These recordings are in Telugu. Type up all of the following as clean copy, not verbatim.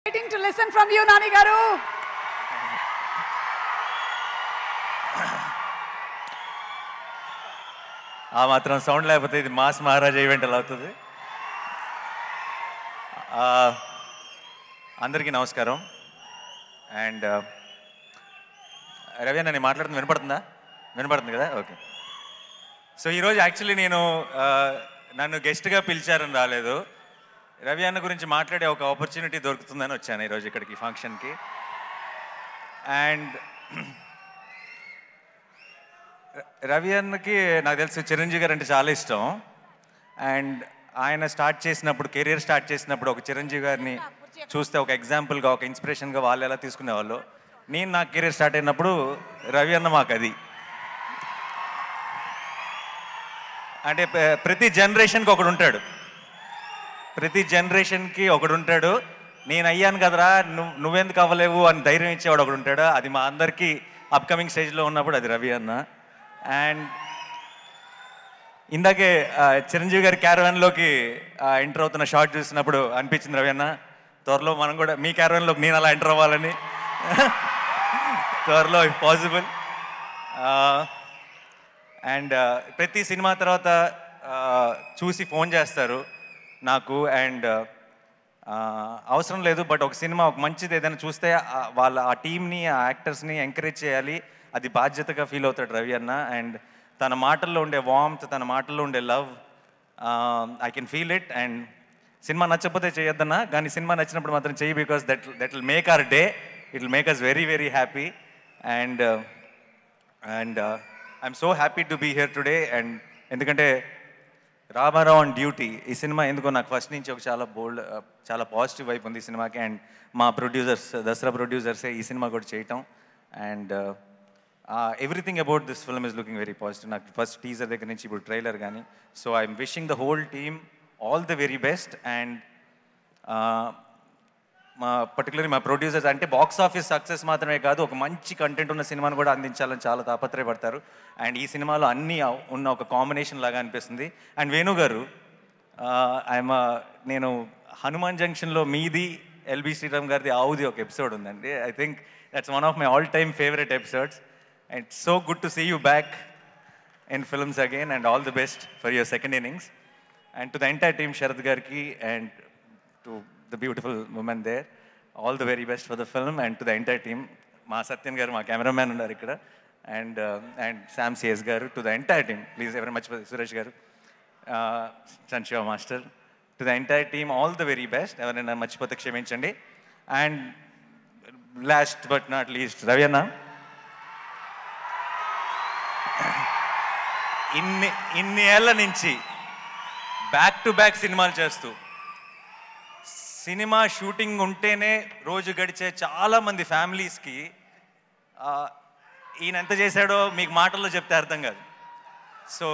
Waiting to listen from you, Nani Garu. ఆ మాత్రం సౌండ్ లేకపోతే ఇది మాస్ మహారాజా ఈవెంట్ ఎలా అవుతుంది. అందరికీ నమస్కారం. అండ్ రవి అన్న నేను మాట్లాడుతుంది వినపడుతుంది కదా? ఓకే. సో ఈరోజు యాక్చువల్లీ నన్ను గెస్ట్గా పిలిచారని రాలేదు. రవి అన్న గురించి మాట్లాడే ఒక ఆపర్చునిటీ దొరుకుతుందని వచ్చాను ఈరోజు ఇక్కడికి ఫంక్షన్కి. అండ్ రవి అన్నకి నాకు తెలుసు చిరంజీవి గారు అంటే చాలా ఇష్టం. అండ్ ఆయన కెరీర్ స్టార్ట్ చేసినప్పుడు ఒక చిరంజీవి గారిని చూస్తే ఒక ఎగ్జాంపుల్గా, ఒక ఇన్స్పిరేషన్గా వాళ్ళు ఎలా తీసుకునేవాళ్ళు. నేను నా కెరీర్ స్టార్ట్ అయినప్పుడు రవి అన్న మాకు అది. అంటే ప్రతి జనరేషన్కి ఒకడు ఉంటాడు. నేను అయ్యాను కదరా, నువ్వెందుకు అవ్వలేవు అని ధైర్యం ఇచ్చేవాడు ఒకడు ఉంటాడు. అది మా అందరికీ అప్కమింగ్ స్టేజ్లో ఉన్నప్పుడు అది రవి అన్న. అండ్ ఇందాకే చిరంజీవి గారి క్యారవాన్లోకి ఎంటర్ అవుతున్న షార్ట్ చూసినప్పుడు అనిపించింది రవి అన్న, త్వరలో మనం కూడా మీ క్యారవాన్లోకి నేను అలా ఎంటర్ అవ్వాలని త్వరలో ఇఫ్ పాసిబుల్. అండ్ ప్రతి సినిమా తర్వాత చూసి ఫోన్ చేస్తారు నాకు. అండ్ అవసరం లేదు, బట్ ఒక సినిమా ఒక మంచిది ఏదైనా చూస్తే ఆ టీమ్ని, ఆ యాక్టర్స్ని ఎంకరేజ్ చేయాలి, అది బాధ్యతగా ఫీల్ అవుతాడు రవి అన్న. అండ్ తన మాటల్లో ఉండే వార్మ్త్, తన మాటల్లో ఉండే love, I can feel it. And cinema నచ్చకపోతే చేయొద్దన్నా, కానీ సినిమా నచ్చినప్పుడు మాత్రం చెయ్యి, because that will make our day, it will make us very very happy. And I'm so happy to be here today. And ఎందుకంటే రామారావు ఆన్ డ్యూటీ ఈ సినిమా ఎందుకో నాకు ఫస్ట్ నుంచి ఒక చాలా పాజిటివ్ వైపు ఉంది ఈ సినిమాకి. అండ్ మా ప్రొడ్యూసర్స్, దసరా ప్రొడ్యూసర్సే ఈ సినిమా కూడా చేయటం. And everything about this film is looking very positive. నాకు ఫస్ట్ టీజర్ దగ్గర నుంచి ఇప్పుడు ట్రైలర్ కానీ. So I'm wishing the whole team all the very best. And particularly మా ప్రొడ్యూసర్స్ అంటే బాక్స్ ఆఫీస్ సక్సెస్ మాత్రమే కాదు, ఒక మంచి కంటెంట్ ఉన్న సినిమాను కూడా అందించాలని చాలా తాపత్రయపడతారు. అండ్ ఈ సినిమాలో అన్నీ ఉన్న ఒక కాంబినేషన్ లాగా అనిపిస్తుంది. అండ్ వేణు గారు, నేను హనుమాన్ జంక్షన్లో మీది, ఎల్బి శ్రీరామ్ గారిది, ఆవుది ఒక ఎపిసోడ్ ఉందండి. I think that's one of my all time favourite episodes. And so good to see you back in films again. And all the best for your second innings. And to the entire team, Sarath గారికి and to the beautiful woman there, all the very best for the film. And to the entire team, మా సత్యన్ గారు, మా కెమెరామ్యాన్ ఉన్నారు ఇక్కడ, and Sam CS garu, to the entire team, please ఎవరైనా మర్చిపోతే సురేష్ గారు, చంశివ master, to the entire team all the very best. ఎవరైనా మర్చిపోతే క్షమించండి. And last but not least, Ravi అన్న, ఇన్ని ఏళ్ళ నుంచి బ్యాక్ టు బ్యాక్ సినిమాలు చేస్తూ, సినిమా షూటింగ్ ఉంటేనే రోజు గడిచే చాలామంది ఫ్యామిలీస్కి ఈయన ఎంత చేశాడో మీకు మాటల్లో చెప్తే అర్థం కాదు. సో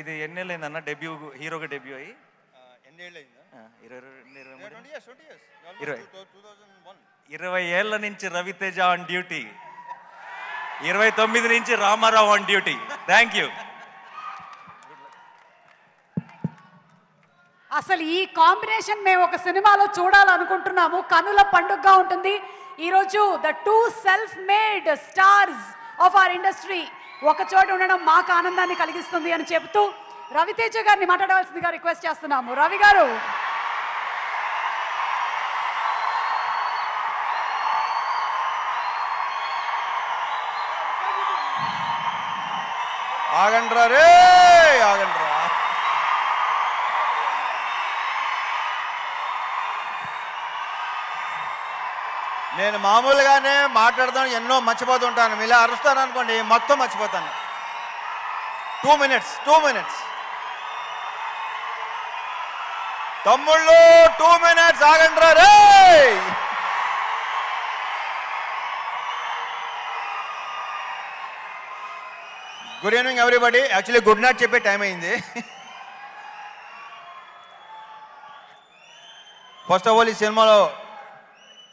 ఇది ఎన్నేళ్ళైందన్న హీరోగా డెబ్యూ అయ్యి? 20 ఏళ్ళ నుంచి రవితేజ ఆన్ డ్యూటీ, 29 నుంచి Ramarao on duty. Thank you. అసలు ఈ కాంబినేషన్ మేము ఒక సినిమాలో చూడాలనుకుంటున్నాము. కనుల పండుగగా ఉంటుంది ఈరోజు. The two self made stars of our industry ఒక చోట ఉండడం మాకు ఆనందాన్ని కలిగిస్తుంది అని చెప్తూ రవితేజ గారిని మాట్లాడవలసిందిగా రిక్వెస్ట్ చేస్తున్నాము. రవి గారు, ఆగండ్రా రే, ఆగండ్రా. నేను మామూలుగానే మాట్లాడదాం, ఎన్నో మర్చిపోతుంటాను. ఇలా అరుస్తాను అనుకోండి, మొత్తం మర్చిపోతాను. 2 minutes తమ్ముళ్ళు, 2 minutes ఆగండ్రా రే. Good evening everybody. Actually good night చెప్పే టైం అయింది. ఫస్ట్ ఆఫ్ ఆల్, ఈ సినిమాలో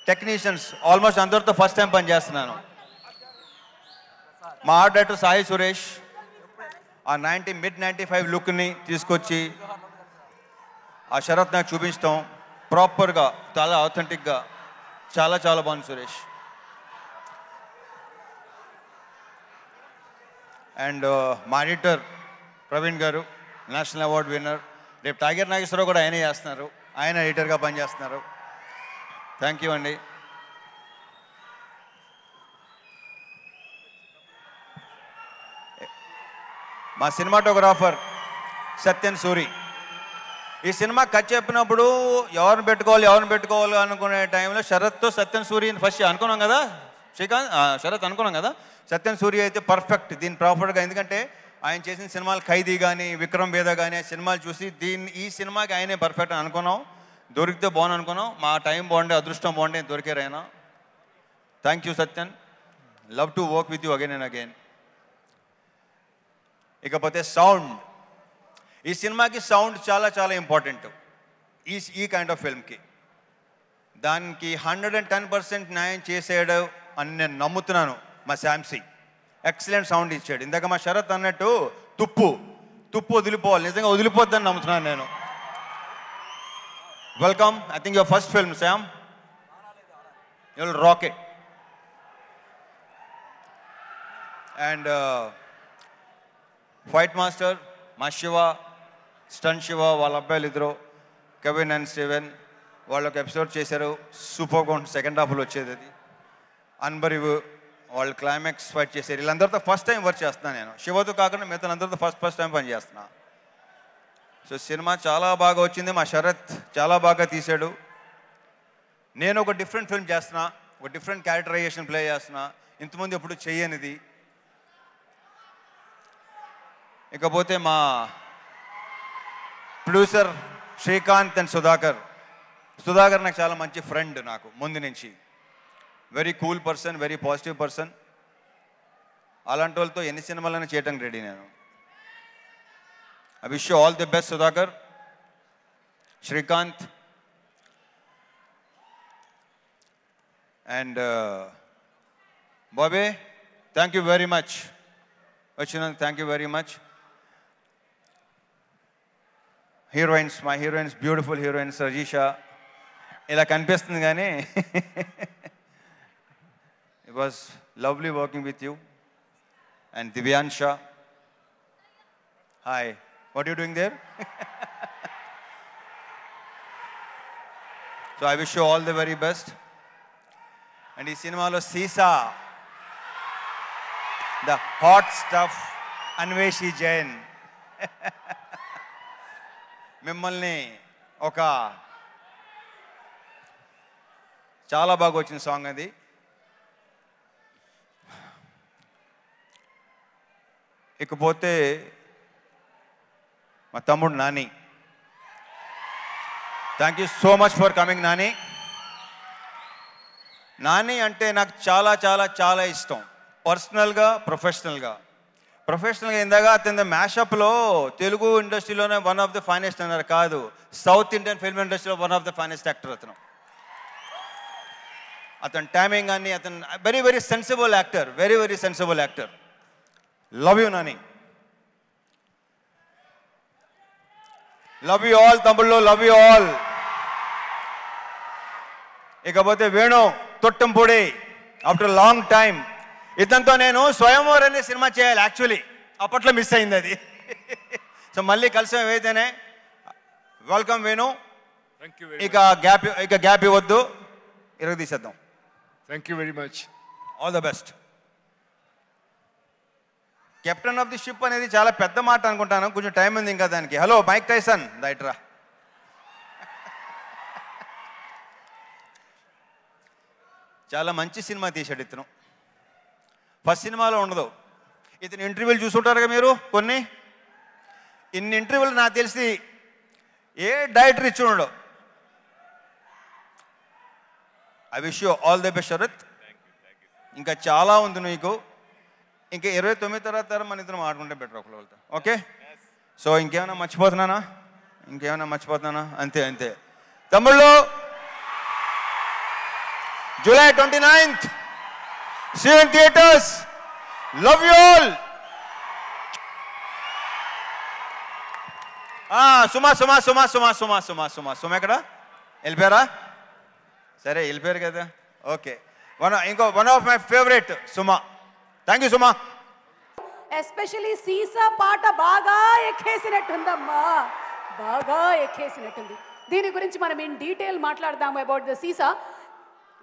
టెక్నీషియన్స్ ఆల్మోస్ట్ అందరితో ఫస్ట్ టైం పనిచేస్తున్నాను. మా ఆర్ట్ డైరెక్టర్ సాయి సురేష్ ఆ మిడ్ 95 లుక్ని తీసుకొచ్చి ఆ శరత్ నాకు చూపించడం, ప్రాపర్గా చాలా ఆథెంటిక్గా చాలా చాలా బాగుంది సురేష్. అండ్ మా ఎడిటర్ ప్రవీణ్ గారు, నేషనల్ అవార్డ్ విన్నర్. రేపు టైగర్ నాగేశ్వరరావు కూడా ఆయనే చేస్తున్నారు, ఆయన ఎడిటర్గా పనిచేస్తున్నారు. థ్యాంక్ యూ అండి. మా సినిమాటోగ్రాఫర్ సత్యన్ సూరి. ఈ సినిమా కట్ చెప్పినప్పుడు ఎవరిని పెట్టుకోవాలి అనుకునే టైంలో శరత్తో సత్యన్ సూరిని ఫస్ట్ అనుకున్నాం కదా, శరత్ అనుకున్నాం కదా. సత్యన్ సూరి అయితే పర్ఫెక్ట్ దీని ప్రాపర్గా, ఎందుకంటే ఆయన చేసిన సినిమాలు ఖైదీ కానీ విక్రమ్ వేద కానీ సినిమాలు చూసి ఈ సినిమాకి ఆయనే పర్ఫెక్ట్ అని అనుకున్నాం. దొరికితే బాగుంది అనుకున్నాం. మా టైం బాగుండే, అదృష్టం బాగుండే, దొరికారు ఆయన. Thank you Sathyan. Love to work with you again and again. ఇకపోతే సౌండ్. ఈ సినిమాకి సౌండ్ చాలా చాలా ఇంపార్టెంట్. ఈ కైండ్ ఆఫ్ ఫిల్మ్కి దానికి 110% న్యాయం చేసాడు అని నేను నమ్ముతున్నాను. మా శాంసీ ఎక్సలెంట్ సౌండ్ ఇచ్చాడు. ఇందాక మా శరత్ అన్నట్టు తుప్పు వదిలిపోవాలి, నిజంగా వదిలిపోద్దని నమ్ముతున్నాను నేను. Welcome. I think your first film Sam, you will rock it. And fight master మా శివ, స్టన్ శివ, వాళ్ళ అబ్బాయిలు ఇద్దరు కెవిన్ అండ్ స్టీవెన్, వాళ్ళు ఒక ఎపిసోడ్ చేశారు. సూపర్గా ఉంటుంది. సెకండ్ హాఫ్లో వచ్చేది అది. అన్బరివ్ వాళ్ళు క్లైమాక్స్ ఫైట్ చేశారు. వీళ్ళందరితో ఫస్ట్ టైం వర్క్ చేస్తున్నాను నేను. శివతో కాకుండా మిగతా అందరితో ఫస్ట్ టైం పని చేస్తున్నా. సో సినిమా చాలా బాగా వచ్చింది. మా శరత్ చాలా బాగా తీశాడు. నేను ఒక డిఫరెంట్ ఫిల్మ్ చేస్తున్నా, ఒక డిఫరెంట్ క్యారెక్టరైజేషన్ ప్లే చేస్తున్నా, ఇంతకుముందు ఎప్పుడు చెయ్యనిది. ఇకపోతే మా ప్రొడ్యూసర్ శ్రీకాంత్ అండ్ సుధాకర్ నాకు చాలా మంచి ఫ్రెండ్, నాకు ముందు నుంచి. Very cool person, very positive person. అలాంటి వాళ్ళతో ఎన్ని సినిమాలైనా చేయడానికి రెడీ నేను. I wish you all the best Sudhakar, Srikanth. And బాబే, థ్యాంక్ యూ వెరీ మచ్. వచ్చినందుకు thank you very much. Heroines, మా హీరోయిన్స్, బ్యూటిఫుల్ హీరోయిన్స్ రజీషా. ఇలా కనిపిస్తుంది కానీ it was lovely working with you. And Divyansha, hi, what you doing there? So I wish you all the very best. And ఈ సినిమాలో సీసా, the hot stuff, Anveshi Jain, మిమ్మల్ని ఒక చాలా బాగా వచ్చిన సాంగ్ అది. ఇకపోతే మా తమ్ముడు Nani. Thank you so much for coming Nani. Nani అంటే నాకు చాలా చాలా చాలా ఇష్టం, పర్సనల్గా ప్రొఫెషనల్గా. ఇందాక అతని మ్యాషప్లో తెలుగు ఇండస్ట్రీలోనే వన్ ఆఫ్ ది ఫైనెస్ట్ అన్నారు, కాదు సౌత్ ఇండియన్ ఫిల్మ్ ఇండస్ట్రీలో one of the finest actor అతను టైమింగ్ కానీ, అతను very very sensible actor, very very sensible actor. Love you Nani, love you all తమ్ముళ్ళు, లవ్ యూ ఆల్. ఇకపోతే Venu Thottempudi, after long time. ఇతనితో నేను స్వయంవర్ అనే సినిమా చేయాలి, యాక్చువల్లీ అప్పట్లో మిస్ అయింది అది. సో మళ్ళీ కలిసి ఏదైతేనే. వెల్కమ్ వేణు. ఇక గ్యాప్ ఇవ్వద్దు, తీసేద్దాం. Thank you very much. All the best. Captain of the ship అనేది చాలా పెద్ద మాట అనుకుంటాను, కొంచెం టైం ఉంది ఇంకా దానికి. హలో మైక్ టైసన్, రైట్రా. చాలా మంచి సినిమా తీశాడు ఇతను. ఫస్ట్ సినిమాలో ఉండదు. ఇతను ఇంటర్వ్యూలు చూసుంటారుగా మీరు కొన్ని. ఇన్ని ఇంటర్వ్యూలు నాకు తెలిసి ఏ డైరెక్టర్ ఇచ్చి ఉండడు. I wish you all the best Sarath. ఇంకా చాలా ఉంది నీకు. ఇంకా 29 తర్వాత మన ఇద్దరు మాట్లాడుకుంటే బెటర్ ఒకళ్ళతో. ఓకే, సో ఇంకేమైనా మర్చిపోతున్నానా? అంతే. తమ్ముళ్ళు, July 29th, see you in theaters. Love you all. సుమా ఎక్కడ వెళ్ళిపోయారా? సరే వెళ్ళిపోయారు కదా, okay. One of my favourite Suma. Thank you Suma. Especially సీసా పాట బాగా ఎక్కేసినట్టుందమ్మా, బాగా ఎక్కేసినట్టుంది. దీని గురించి మనం ఇన్ డీటెయిల్ మాట్లాడదాము అబౌట్ ద సీసా.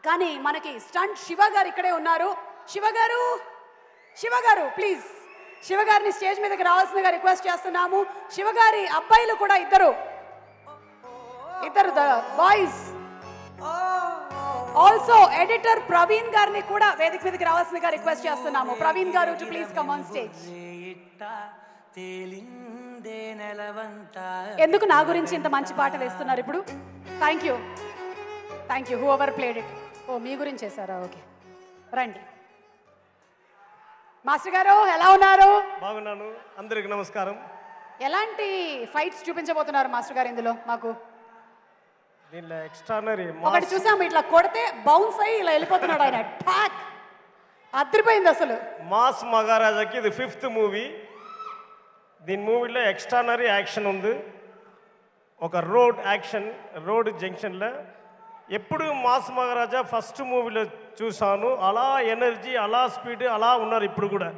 కానీ మనకి స్టంట్ శివ గారు ఇక్కడే ఉన్నారు. శివ గారు ప్లీజ్ శివ గారిని స్టేజ్ మీదకి రావాల్సిందిగా రిక్వెస్ట్ చేస్తున్నాము. శివ గారి అబ్బాయిలు కూడా ఇద్దరు the boys. Also editor Praveen గారిని కూడా వేదిక మీదకి రావాల్సిందిగా రిక్వెస్ట్ చేస్తున్నాము. Praveen garu to please come on stage. ఎందుకు నా గురించి ఇంత మంచి పాట వేస్తున్నారు ఇప్పుడు? Thank you whoever played it. ఓ మీ గురించి చేశారా? ఓకే రండి. మాస్టర్ గారు ఎలా ఉన్నారు? బాగున్నాను. అందరికి నమస్కారం. ఎలాంటి ఫైట్స్ చూపించబోతున్నారు మాస్టర్ గారు ఇందులో మాకు? దీనిలో ఎక్స్ట్రానరీ ఒకటి చూసాము, ఇట్లా కొడితే బౌన్స్ అయ్యి ఇలా వెళ్ళిపోతున్నాడు ఆయన. ఠాక్ అదిరిపోయింది అసలు. మాస్ మహారాజాకి ఇది 5th మూవీ. దీని మూవీలో ఎక్స్ట్రానరీ యాక్షన్ ఉంది. ఒక రోడ్ యాక్షన్, రోడ్ జంక్షన్లో. ఎప్పుడు మాస్ మహారాజా ఫస్ట్ మూవీలో చూసాను, అలా ఎనర్జీ, అలా స్పీడ్, అలా ఉన్నారు ఇప్పుడు కూడా.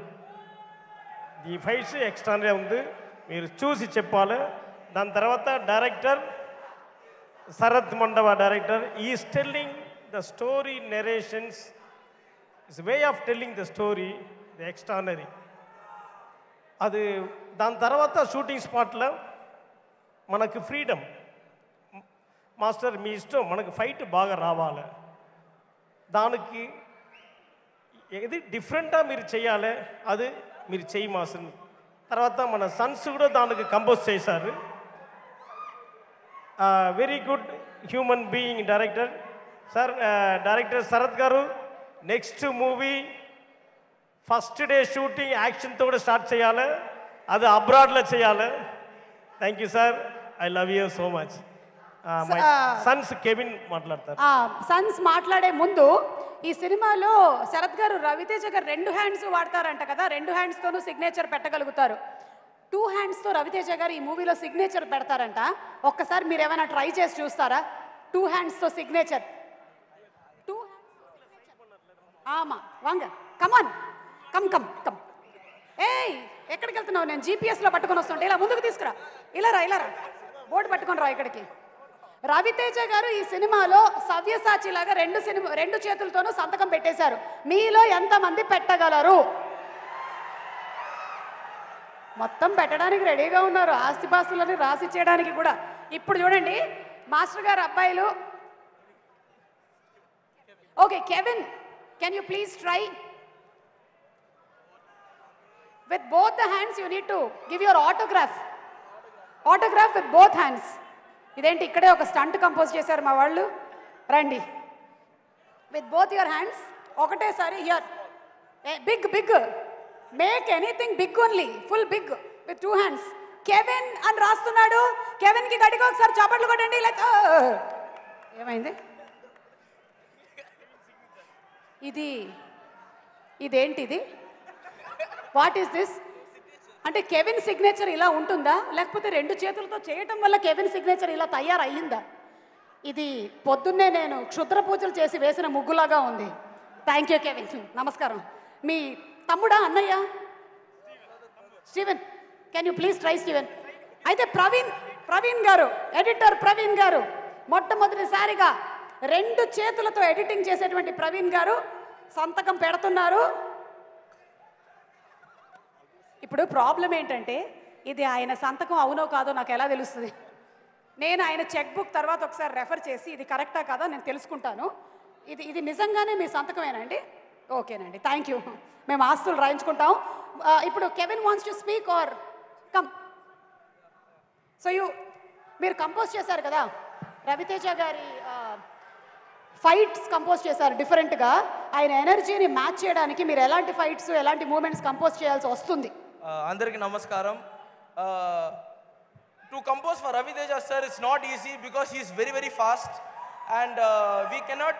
ఈ ఫైట్స్ ఎక్స్ట్రానరీ ఉంది, మీరు చూసి చెప్పాలి. దాని తర్వాత director Sarath Mandava director is telling the story, narrations, it's way of telling the story, the extraordinary. అది దాని తర్వాత షూటింగ్ స్పాట్లో మనకు ఫ్రీడమ్. మాస్టర్ మీ ఇష్టం, మనకు ఫైట్ బాగా రావాలి, దానికి ఏది డిఫరెంట్గా మీరు చేయాలి, అది మీరు చెయ్యి మాస్టర్. తర్వాత మన సన్స్ కూడా దానికి కంపోజ్ చేశారు. Very good human being director sir. Director Sarath garu next movie first day shooting యాక్షన్తో కూడా స్టార్ట్ చేయాలి, అది అబ్రాడ్లో చేయాలి. Thank you sir, I love you so much. సన్స్ కెవిన్ మాట్లాడతారు. సన్స్ మాట్లాడే ముందు ఈ సినిమాలో శరత్ గారు రవితేజ గారు 2 హ్యాండ్స్ వాడతారంట కదా, 2 హ్యాండ్స్తోనూ సిగ్నేచర్ పెట్టగలుగుతారు. 2 హ్యాండ్స్తో రవితేజ గారు ఈ మూవీలో సిగ్నేచర్ పెడతారంట. ఒక్కసారి మీరు ఏమైనా ట్రై చేసి చూస్తారా? 2 హ్యాండ్స్తో సిగ్నేచర్. ఆమా వాంగ కమాన్ కమ్. ఏయ్ ఎక్కడికి వెళ్తున్నావు? నేను జీపీఎస్లో పట్టుకొని వస్తుంటే ఇలా ముందుకు తీసుకురా, ఇలా రా, బోర్డు పట్టుకొని రా ఇక్కడికి. రవితేజ గారు ఈ సినిమాలో సవ్యసాచిలాగా 2 చేతులతోనూ సంతకం పెట్టేశారు. మీలో ఎంతమంది పెట్టగలరు? మొత్తం పెట్టడానికి రెడీగా ఉన్నారు, ఆస్తిపాస్తులని రాసి చేయడానికి కూడా. ఇప్పుడు చూడండి మాస్టర్ గారు అబ్బాయిలు. Okay Kevin, can you please try? With both the hands you need to give your autograph with both hands. ఇదేంటి ఇక్కడే ఒక స్టంట్ కంపోజ్ చేశారు మా వాళ్ళు. రండి, with both your hands ఒకటేసారి. Here big make anything big only, full big with 2 hands. Kevin అని రాస్తున్నాడు. కెవిన్కి గట్టిగా ఒకసారి చప్పట్లు కొట్టండి. ఏమైంది? ఇదేంటిది? What is this? అంటే కెవిన్ సిగ్నేచర్ ఇలా ఉంటుందా, లేకపోతే 2 చేతులతో చేయటం వల్ల కెవిన్ సిగ్నేచర్ ఇలా తయారయ్యిందా? ఇది పొద్దున్నే నేను క్షుద్ర పూజలు చేసి వేసిన ముగ్గులాగా ఉంది. థ్యాంక్ యూ కెవిన్, నమస్కారం. మీ తమ్ముడా అన్నయ్య? Steven, can you please try Steven? అయితే ప్రవీణ్ గారు, ఎడిటర్ ప్రవీణ్ గారు, మొట్టమొదటిసారిగా 2 చేతులతో ఎడిటింగ్ చేసేటువంటి ప్రవీణ్ గారు సంతకం పెడుతున్నారు. ఇప్పుడు ప్రాబ్లం ఏంటంటే ఇది ఆయన సంతకం అవునో కాదో నాకు ఎలా తెలుస్తుంది? నేను ఆయన చెక్ బుక్ తర్వాత ఒకసారి రెఫర్ చేసి ఇది కరెక్టా కాదా నేను తెలుసుకుంటాను. ఇది నిజంగానే మీ సంతకమేనండి? ఓకేనండి, థ్యాంక్ యూ. మేము ఆస్తులు రాయించుకుంటాం. ఇప్పుడు Kevin wants to speak or come. So మీరు కంపోజ్ చేశారు కదా, రవితేజ గారి ఫైట్స్ కంపోజ్ చేశారు డిఫరెంట్గా. ఆయన ఎనర్జీని మ్యాచ్ చేయడానికి మీరు ఎలాంటి ఫైట్స్, ఎలాంటి మూమెంట్స్ కంపోజ్ చేయాల్సి వస్తుంది? అందరికీ నమస్కారం. To compose for Ravi Teja sir it's not easy because he is very very fast and we cannot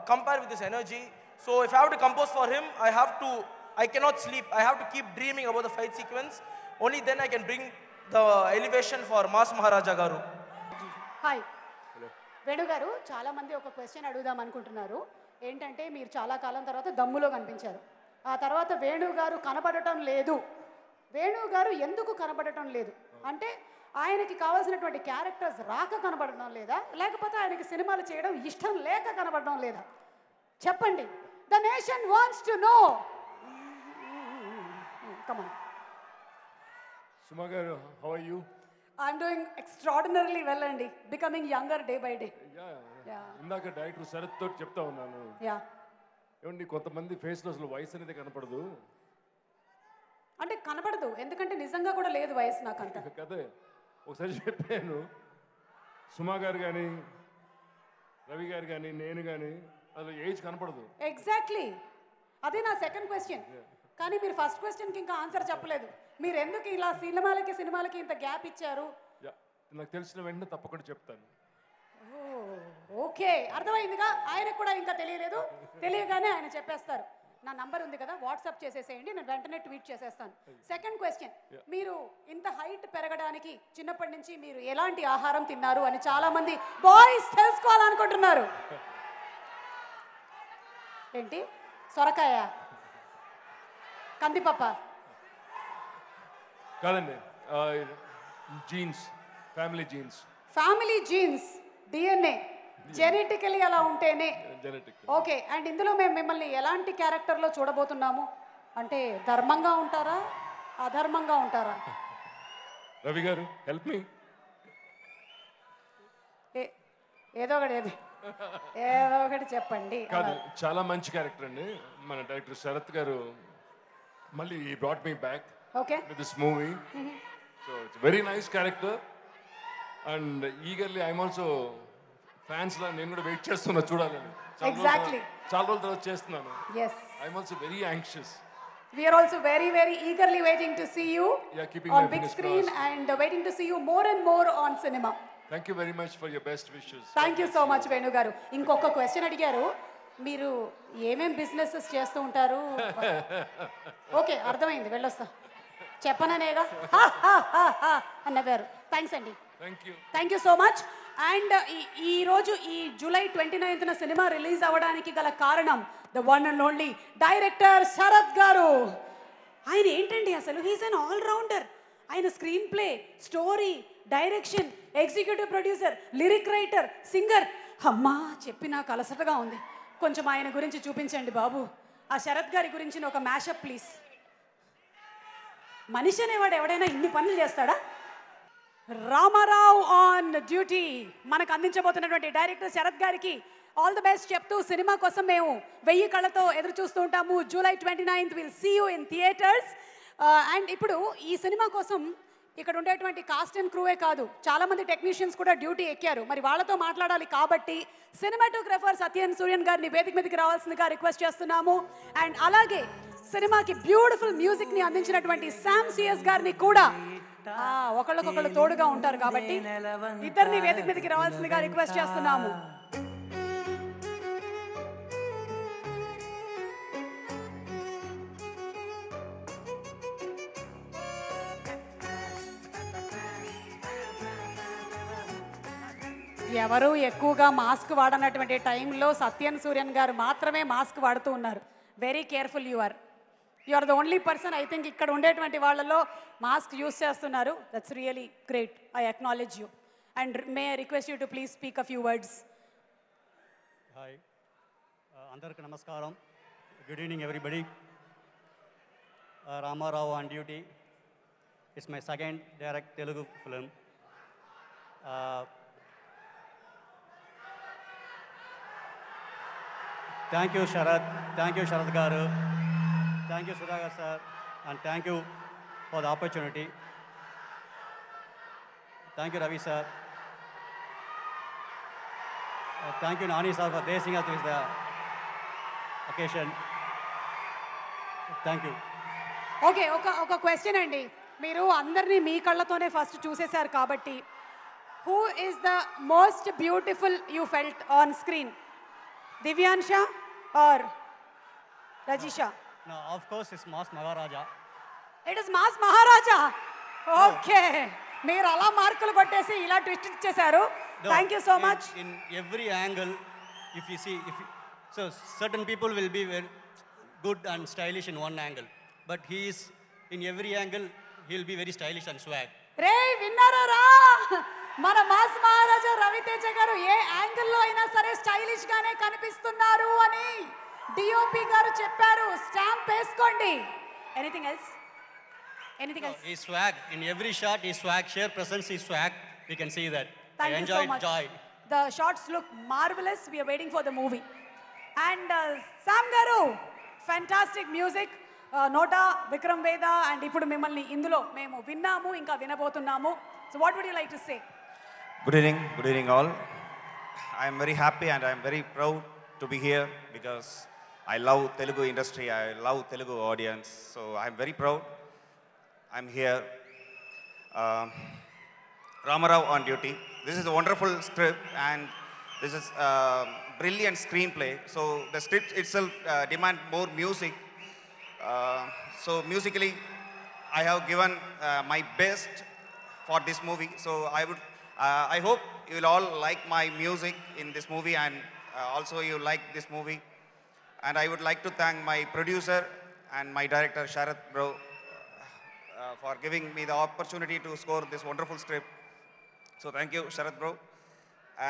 compare with his energy. So if I have to compose for him, I cannot sleep. I have to keep dreaming about the fight sequence. Only then I can bring the elevation for Mass Maharaja Garu. Hi. Venu గారు, చాలామంది ఒక క్వశ్చన్ అడుగుదాం అనుకుంటున్నారు. ఏంటంటే మీరు చాలా కాలం తర్వాత దమ్ములో కనిపించారు. ఆ తర్వాత వేణు గారు కనబడటం లేదు. వేణు గారు ఎందుకు కనబడటం లేదు అంటే ఆయనకి కావాల్సినటువంటి క్యారెక్టర్స్ రాక కనబడడం లేదా, లేకపోతే ఆయనకి సినిమాలు చేయడం ఇష్టం లేక కనబడడం లేదా? చెప్పండి. The nation wants to know. Come on. Suma garu, how are you? I'm doing extraordinarily well అండి. Becoming younger day by day. ఇందాక డైరెక్టర్ శరత్ తోటి చెప్తా ఉన్నాను. ఏమండి కొంతమంది ఫేస్లో అసలు వయసు అనేది కనపడదు. అంటే కనపడదు, ఎందుకంటే నిజంగా కూడా లేదు వయసు నాకంత. కదే ఒకసారి చెప్పాను. సుమా గారు కానీ రవి గారు కానీ నేను కానీ అసలు ఏజ్ కనపడదు. ఎగ్జాక్ట్లీ, అదే నా సెకండ్ క్వశ్చన్. కానీ మీరు ఫస్ట్ క్వశ్చన్కి ఇంకా ఆన్సర్ చెప్పలేదు. మీరు ఎందుకు ఇలా సినిమాలకి ఇంత గ్యాప్ ఇచ్చారు? నాకు తెలిసిన వెంటనే తప్పకుండా చెప్తాను. ఓకే, అర్థమైందిగా. ఆయనకు కూడా ఇంకా తెలియలేదు, తెలియగానే ఆయన చెప్పేస్తారు. నా నంబర్ ఉంది కదా, వాట్సాప్ చేసేసేయండి, నేను వెంటనే ట్వీట్ చేసేస్తాను. సెకండ్ క్వశ్చన్, మీరు ఇంత హైట్ పెరగడానికి చిన్నప్పటి నుంచి మీరు ఎలాంటి ఆహారం తిన్నారు అని చాలా మంది బాయ్స్ తెలుసుకోవాలనుకుంటున్నారు. ఏంటి? సొరకాయ, కందిపప్ప? కాదండి, jeans, family genes. Family genes, DNA, genetically అలా ఉంటేనే. ఓకే, అండ్ ఇందులో మేము మిమ్మల్ని ఎలాంటి క్యారెక్టర్లో చూడబోతున్నాము? అంటే ధర్మంగా ఉంటారా, అధర్మంగా ఉంటారా? రవి గారు హెల్ప్ మీ. ఏదో ఒకటి చెప్పండి. కాదు, చాలా మంచి క్యారెక్టర్ అండి. మన డైరెక్టర్ శరత్ గారు మళ్ళీ he brought me back with this movie. So it's a very nice character and eagerly I'm also fans la నేను కూడా వెయిట్ చేస్తున్నా చూడాలని. Exactly. చాలా రోజుల తర్వాత చేస్తున్నాను. Yes. I'm also very anxious. We are also very, very eagerly waiting to see you on big screen and waiting to see you more and more on cinema. Thank you very much for your best wishes. Thank you so much, Venu garu. ఇంకొక క్వశ్చన్ అడిగారు, మీరు ఏమేం బిజినెసెస్ చేస్తూ ఉంటారు? ఓకే, అర్థమైంది, వెళ్ళొస్తా. చెప్పననేగా అన్నగారు. థ్యాంక్స్ అండి. Thank you so much. And ఈరోజు ఈ జూలై 29న సినిమా రిలీజ్ అవ్వడానికి గల కారణం the one and only director Sarath garu. ఆయన ఏంటండి అసలు, హీస్ అన్ ఆల్రౌండర్. ఆయన screenplay, story, direction, executive producer, lyric writer, singer. అమ్మా చెప్పి నాకు అలసటగా ఉంది. కొంచెం ఆయన గురించి చూపించండి బాబు. ఆ శరత్ గారి గురించి ఒక మ్యాషప్ ప్లీజ్. మనిషి అనేవాడు ఎవడైనా ఇన్ని పనులు చేస్తాడా? రామారావు ఆన్ డ్యూటీ మనకు అందించబోతున్నటువంటి డైరెక్టర్ శరత్ గారికి ఆల్ ది బెస్ట్ చెప్తూ, సినిమా కోసం మేము 1000 కళ్ళతో ఎదురు చూస్తూ ఉంటాము. July 29th will see you in theatres. And ఇప్పుడు ఈ సినిమా కోసం ఇక్కడ ఉండేటువంటి కాస్ట్ అండ్ క్రూవే కాదు, చాలామంది టెక్నీషియన్స్ కూడా డ్యూటీ ఎక్కారు. మరి వాళ్ళతో మాట్లాడాలి కాబట్టి సినిమాటోగ్రఫర్ సత్యన్ సూర్యన్ గారిని వేదిక మీదకి రావాల్సిందిగా రిక్వెస్ట్ చేస్తున్నాము. అండ్ అలాగే సినిమాకి బ్యూటిఫుల్ మ్యూజిక్ని అందించినటువంటి శామ్ సిఎస్ గారిని కూడా, ఒకళ్ళకొకళ్ళు తోడుగా ఉంటారు కాబట్టి ఇద్దరిని వేదిక మీదకి రావాల్సిందిగా రిక్వెస్ట్ చేస్తున్నాము. ఎవరు ఎక్కువగా మాస్క్ వాడనటువంటి టైంలో సత్యన్ సూర్యన్ గారు మాత్రమే మాస్క్ వాడుతూ ఉన్నారు. Very careful you are the only person I think ఇక్కడ ఉండేటువంటి వాళ్ళలో మాస్క్ యూస్ చేస్తున్నారు. That's really great. I acknowledge you and may I request you to please speak a few words. Hi, అందరికి నమస్కారం. Good evening everybody. Ramarao on duty it's my second direct Telugu film. Thank you Sharath garu, thank you Sudhakar sir, and thank you for the opportunity. Thank you Ravi sir, thank you Nani sir for దేశింగ్ us the occasion. Thank you. Okay, ఒక క్వశ్చన్ అండి. మీరు అందరినీ మీ కళ్ళతోనే ఫస్ట్ చూసేశారు కాబట్టి who is the most beautiful you felt on screen? Divyansha or Rajisha? No, of course it's Mass Maharaja. It is Mass Maharaja. Okay. మీరు అలా మార్కులు కొట్టేసి ఇలా ట్విస్ట్ ఇచ్చేశారు. No, thank you so in- much. In every angle, if you see, so certain people will be very good and stylish in one angle, but he is in every angle. He'll be very stylish and swag. రే విన్నారా రా, మన మాస్ మహారాజా రవితేజ గారు ఏ యాంగిల్లో అయినా సరే స్టైలిష్ గానే కనిపిస్తున్నారు అని డిఓపి గారు చెప్పారు. స్టాంప్ వేసుకోండి. Anything else? Anything else? He's swag in every shot. He's swag. Sheer presence. He's swag. We can see that. Thank I you so enjoyed much. Joy. The shots look marvelous. We are waiting for the movie. And Sam garu, fantastic music. Nota, Vikram Veda, and ఇప్పుడు మిమ్మల్ని ఇందులో మేము విన్నాము, ఇంకా వినబోతున్నాము. So what would you like to say? Good evening all. I am very happy and I am very proud to be here because I love Telugu industry, I love Telugu audience. So I am very proud. I am here. Ramarao on duty. This is a wonderful script and this is brilliant screenplay. So the script itself demand more music. So musically, I have given my best for this movie. So I hope you will all like my music in this movie and also you like this movie. And I would like to thank my producer and my director Sharath bro for giving me the opportunity to score this wonderful script. So thank you Sharath bro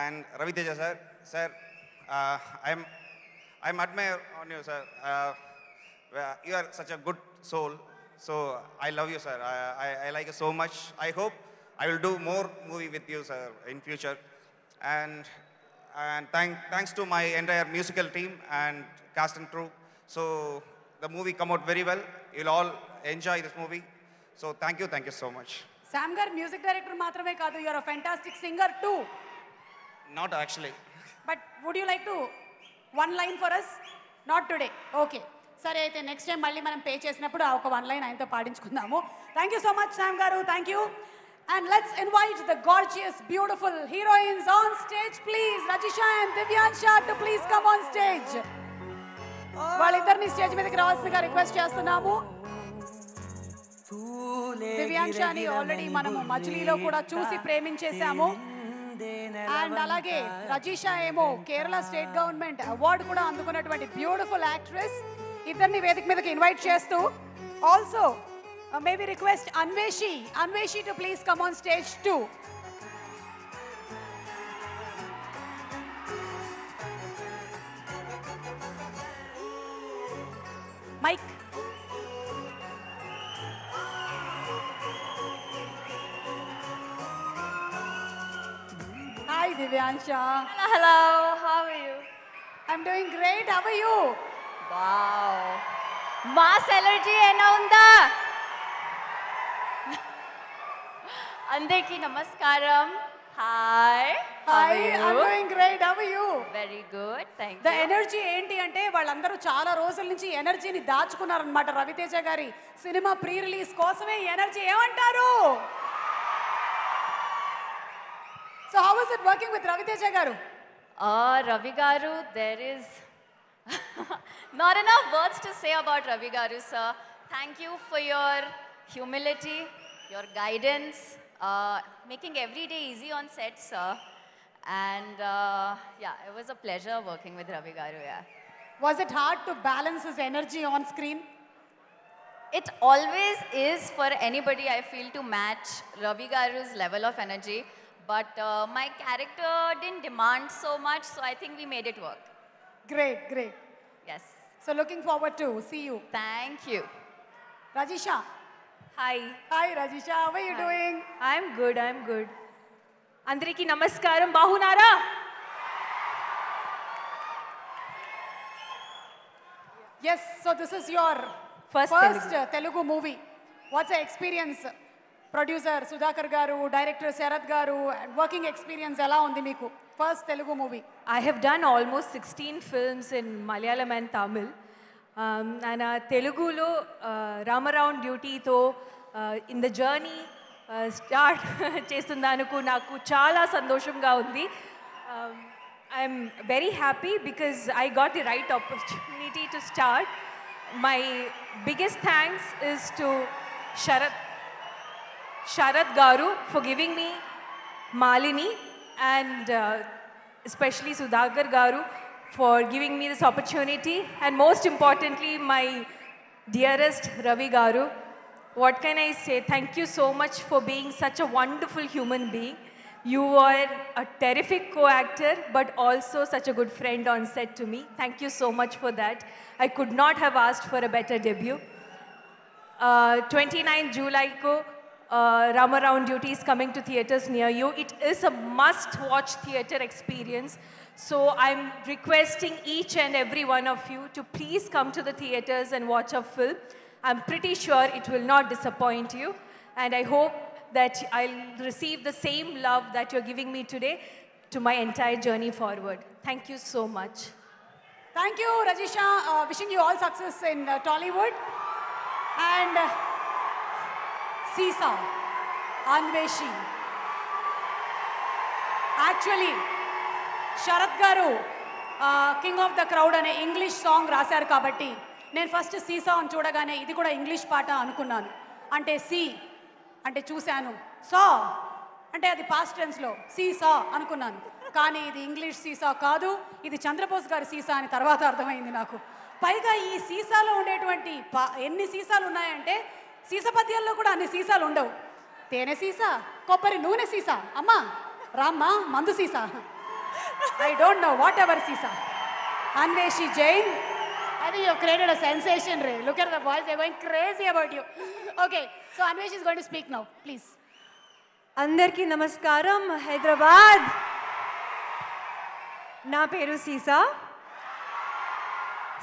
and Ravi Teja sir. I'm admire on you sir. You are such a good soul. So I love you, sir. I like you so much. I hope I will do more movie with you, sir, in future. And thanks to my entire musical team and cast and crew. So the movie come out very well. You'll all enjoy this movie. So thank you so much. Sam gar music director మాత్రమే కాదు, you are a fantastic singer too. Not actually. But would you like to one line for us? Not today. Okay. సరే అయితే నెక్స్ట్ టైం మళ్ళీ మనం పే చేసినప్పుడు ఆ ఒక వన్ లైన్ ఆయనతో పాడించుకుందాము. Thank you so much Sam garu, thank you. And let's invite the gorgeous beautiful heroines on stage please. Rajisha and Divyansha to please come on stage. వాళ్ళిద్దరిని స్టేజ్ మీదకి రావాల్సిందిగా రిక్వెస్ట్ చేస్తున్నాము. దివ్యాంషాని ఆల్రెడీ మనము మజిలీలో కూడా చూసి ప్రేమించేశాము. అండ్ అలాగే రజిషా ఏమో కేరళ స్టేట్ గవర్నమెంట్ అవార్డు కూడా అందుకున్నటువంటి బ్యూటిఫుల్ యాక్ట్రెస్. ఇద్దరిని వేదిక మీదకి ఇన్వైట్ చేస్తూ also maybe request Anveshi to please come on stage to. Mike. Hi Divyansha. Hello, how are you? I'm doing great. How are you? Wow. Mass energy ena unda. Andarki namaskaram. Hi. How Hi, are you? I'm doing great. How are you? Very good. Thank The you. energy ఏంటి అంటే వాళ్ళందరూ చాలా రోజుల నుంచి ఎనర్జీని దాచుకున్నారనమాట. రవితేజ గారి సినిమా ప్రీ రిలీజ్ కోసమే ఎనర్జీ. ఏమంటారు? So how is it working with Raviteja garu? Ravi Garu, there is not enough words to say about Ravi Garu, sir. Thank you for your humility, your guidance, making every day easy on set, sir. And yeah, it was a pleasure working with Ravi Garu, yeah. Was it hard to balance his energy on screen? It always is for anybody, I feel, to match Ravi Garu's level of energy. But my character didn't demand so much, so I think we made it work. Great, great. Yes. So looking forward to see you. Thank you. Rajisha. Hi. Hi Rajisha, how are you doing? I'm good, I'm good. Andariki namaskaram, bahunara. Yes, so this is your First Telugu movie. What's the experience? Producer Sudhakar garu, director Sharath garu, and working experience ela undi meeku? First Telugu movie. I have done almost 16 films in Malayalam and Tamil. And Telugulo Ramarao on duty to in the journey start chestundanuku naku chaala sandoshamga undi. I'm very happy because I got the right opportunity to start. My biggest thanks is to Sharath Garu for giving me Malini and especially Sudhakar Garu for giving me this opportunity, and most importantly, my dearest Ravi Garu. What can I say? Thank you so much for being such a wonderful human being. You are a terrific co-actor, but also such a good friend on set to me. Thank you so much for that. I could not have asked for a better debut. 29 July ko Rama Round Duty is coming to theaters near you. It is a must-watch theater experience. So I'm requesting each and every one of you to please come to the theaters and watch our film. I'm pretty sure it will not disappoint you. And I hope that I'll receive the same love that you're giving me today to my entire journey forward. Thank you so much. Thank you, Rajisha. Wishing you all success in Tollywood. And Seesaw, Anveshi. Actually, Sharath Garu, King of the Crowd అనే ఇంగ్లీష్ సాంగ్ రాశారు కాబట్టి నేను ఫస్ట్ సీసా అని చూడగానే ఇది కూడా ఇంగ్లీష్ పాట అనుకున్నాను. అంటే సీ అంటే చూశాను, సా అంటే అది పాస్ట్ టెన్స్లో సీసా అనుకున్నాను. కానీ ఇది ఇంగ్లీష్ సీసా కాదు, ఇది చంద్రబోస్ గారి సీసా అని తర్వాత అర్థమైంది నాకు. పైగా ఈ సీసాలో ఉండేటువంటి ఎన్ని సీసాలు ఉన్నాయంటే సీసపద్యాల్లో కూడా అన్ని సీసాలు ఉండవు. తేనె సీసా, కొబ్బరి నూనె సీసా, అమ్మా రామ్మా మందు సీసా, I don't know, whatever Sisa. Anveshi Jain, I think you have created a sensation, Ray. Look at the boys, they're going crazy about you. Okay, so Anveshi is going to speak now, please. Andarki namaskaram, Hyderabad. Na peru Sisa.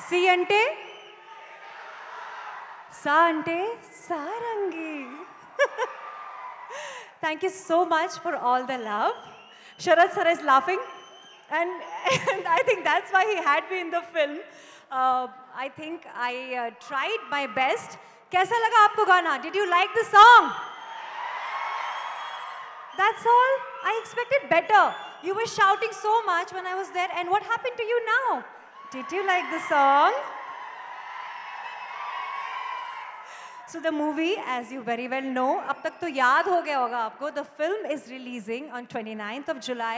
C ante? Sa ante? Sarangi. Thank you so much for all the love. Sharath sir is laughing. And I think that's why he had me in the film. I think I tried my best. Kaisa laga aapko gana? Did you like the song? That's all. I expected better. You were shouting so much when I was there. And what happened to you now? Did you like the song? So the movie, as you very well know, ab tak to yaad ho gaya hoga aapko, the film is releasing on 29th of July.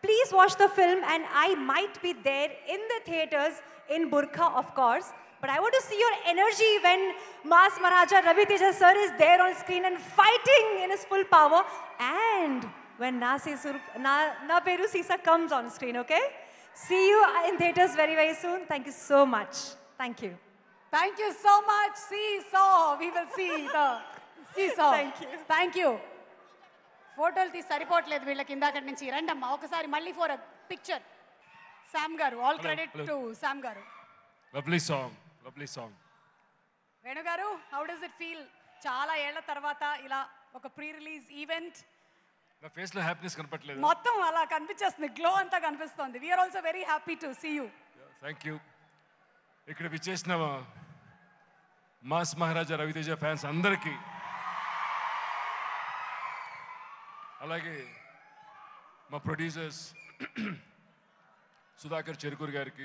Please watch the film, and I might be there in the theaters in burqa, of course. But I want to see your energy when Mass Maharaja Ravi Teja sir is there on screen and fighting in his full power. And when Na Peru Sisa comes on screen, okay? See you in theaters very, very soon. Thank you so much. Thank you. Thank you so much. Seesaw. We will see the Seesaw. Thank you. Thank you. ఫోటోలు తీసి సరిపోవట్లేదు వీళ్ళకి ఇందాకటి నుంచి. రండమ్మా ఒకసారి మళ్ళీ ఫర్ పిక్చర్. శామ్ గారు, ఆల్ క్రెడిట్ టు శామ్ గారు. Lovely song, lovely song. Venu గారు, హౌ డస్ ఇట్ ఫీల్ చాలా ఏళ్ల తర్వాత ఇలా ఒక ప్రీ రిలీజ్ ఈవెంట్? నా ఫేస్ లో హ్యాపీనెస్ కనపట్లేదు, మొత్తం అలా కనిపించేస్తుంది, గ్లో అంతా కనిపిస్తుంది. We are also very happy to see you. Thank you. ఇక్కడ విచ్చేసిన మాస్ మహారాజా రవితేజ ఫ్యాన్స్ అందరికీ, అలాగే మా ప్రొడ్యూసర్స్ సుధాకర్ చెరుకూరు గారికి,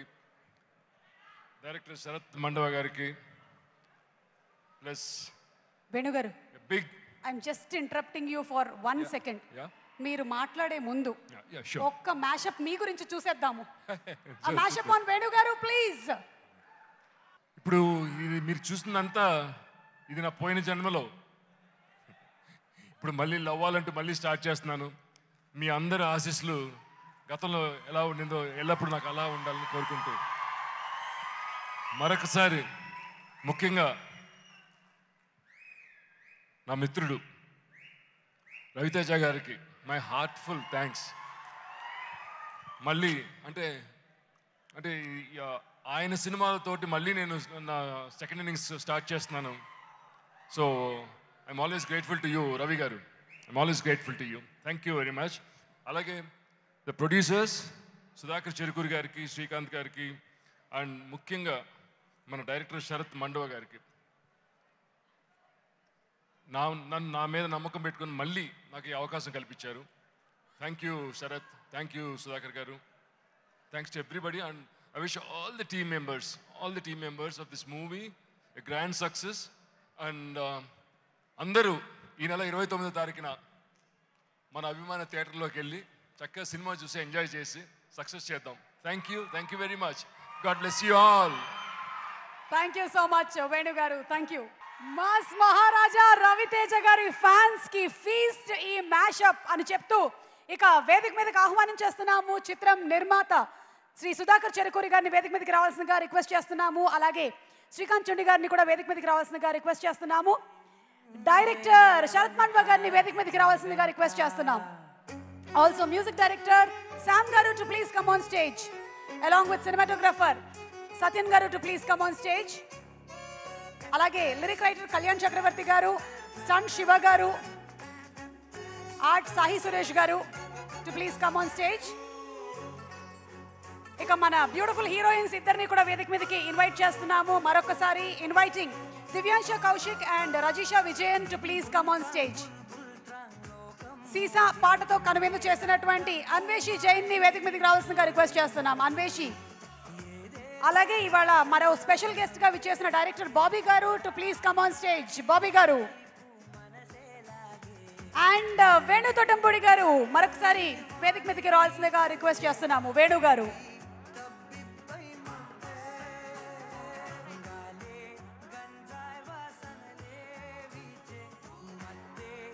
డైరెక్టర్ శరత్ మండవ గారికి, plus Venu garu, big I'm just interrupting you for 1 second. మీరు మాట్లాడే ముందు ఒక్క మ్యాషప్ మీ గురించి చూసేద్దాము. ఆ మ్యాషప్ ఆన్ వేణు గారు ప్లీజ్. ఇప్పుడు ఇది మీరు చూసినంతా ఇది నా పోయిన జన్మలో. ఇప్పుడు మళ్ళీ లవ్వాలంటూ మళ్ళీ స్టార్ట్ చేస్తున్నాను. మీ అందరి ఆశీస్సులు గతంలో ఎలా ఉండిందో ఎల్లప్పుడూ నాకు అలా ఉండాలని కోరుకుంటూ, మరొకసారి ముఖ్యంగా నా మిత్రుడు రవితేజ గారికి మై హార్ట్ఫుల్ థ్యాంక్స్. మళ్ళీ అంటే ఆయన సినిమాలతోటి మళ్ళీ నేను నా సెకండ్ ఇన్నింగ్స్ స్టార్ట్ చేస్తున్నాను. So I'm always grateful to you Ravi garu. I'm always grateful to you. Thank you very much. అలాగే ద ప్రొడ్యూసర్స్ సుధాకర్ చెరుకూరు గారికి, శ్రీకాంత్ గారికి, అండ్ ముఖ్యంగా మన డైరెక్టర్ శరత్ మండవ గారికి, నా మీద నమ్మకం పెట్టుకుని మళ్ళీ నాకు ఈ అవకాశం కల్పించారు. Thank you Sharath, thank you Sudhakar garu, thanks to everybody. And I wish all the team members of this movie a grand success. And అందరూ ఈ నెల 29వ తారీఖున మన అభిమాన థియేటర్లోకి వెళ్ళి చక్కగా సినిమా చూసి ఎంజాయ్ చేసి సక్సెస్ చేద్దాం. Thank you very much. God bless you all. Thank you so much Venu garu. Thank you. Mass Maharaja Raviteja గారి ఫ్యాన్స్ కి ఫీస్ట్ ఈ మ్యాషప్ అని చెప్తూ ఇక వేదిక మీదకి ఆహ్వానించేస్తున్నాము చిత్రం నిర్మాత శ్రీ సుధాకర్ చెరుకూరి గారిని వేదిక మీదకి రావాల్సిందిగా రిక్వెస్ట్ చేస్తున్నాము. అలాగే శ్రీకాంత్ చుండి గారిని కూడా వేదిక మీదకి రావాల్సిందిగా రిక్వెస్ట్ చేస్తున్నాము. డైరెక్టర్ శరత్ మండ్వ గారిని వేదిక మీదకి రావాల్సిందిగా రిక్వెస్ట్ చేస్తున్నాం. Also music director Sam garu to please come on stage along with cinematographer Sathyan garu to please come on stage. అలాగే లిరిక్ రైటర్ కళ్యాణ్ చక్రవర్తి గారు, సన్ Siva garu, art Sahi Suresh garu to please come on stage. ఇక మన బ్యూటిఫుల్ హీరోయిన్స్ ఇద్దరిని కూడా వేదిక మీదకి ఇన్వైట్ చేస్తున్నాము. మరొకసారి inviting Divyansha Kaushik and Rajisha Vijayan to please come on stage. సీసా పాటతో కనువిందు చేసినటువంటి అన్వేషి జైన్ ని వేదిక మీదకి రావాల్సిందిగా రిక్వెస్ట్ చేస్తున్నాం. అన్వేషి. అలాగే ఇవాళ మరో స్పెషల్ గెస్ట్ గా విచ్చేసిన director Bobby garu to please come on stage. Bobby గారు అండ్ వేణు తొట్టంపూడి గారు మరొకసారి వేదిక మీదకి రావాల్సిందిగా రిక్వెస్ట్ చేస్తున్నాము. వేణు గారు.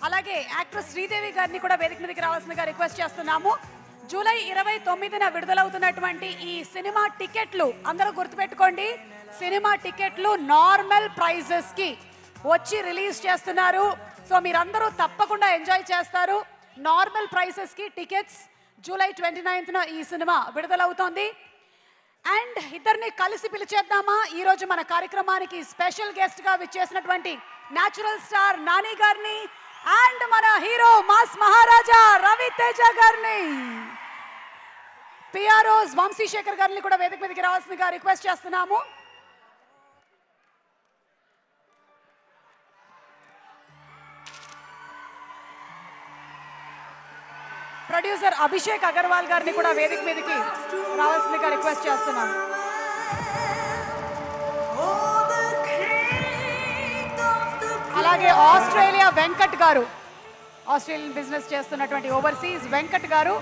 అలాగే యాక్ట్రెస్ శ్రీదేవి గారిని కూడా వేదిక మీదకి రావాల్సిందిగా రిక్వెస్ట్ చేస్తున్నాము. జూలై 29న విడుదలవుతున్నటువంటి ఈ సినిమా టికెట్లు అందరూ గుర్తుపెట్టుకోండి. సినిమా టికెట్లు నార్మల్ ప్రైజెస్ కి వచ్చి రిలీజ్ చేస్తున్నారు. సో మీరందరూ తప్పకుండా ఎంజాయ్ చేస్తారు. నార్మల్ ప్రైసెస్ కి టికెట్స్ జూలై 29న ఈ సినిమా విడుదలవుతోంది. అండ్ ఇద్దరిని కలిసి పిలిచేద్దామా? ఈరోజు మన కార్యక్రమానికి స్పెషల్ గెస్ట్ గా విచ్చేసినటువంటి న్యాచురల్ స్టార్ నాని గారిని అండ్ మన హీరో మాస్ మహారాజా రవితేజ గారిని, పిఆర్ఓస్ వంశీశేఖర్ గారిని కూడా వేదిక మీదకి రావాల్సిందిగా రిక్వెస్ట్ చేస్తున్నాము. ప్రొడ్యూసర్ అభిషేక్ అగర్వాల్ గారిని కూడా వేదిక మీదకి రావాల్సిందిగా రిక్వెస్ట్ చేస్తున్నాం. అలాగే Australia Venkat garu, Australian business చేస్తున్నటువంటి ఓవర్సీస్ వెంకట్ గారు.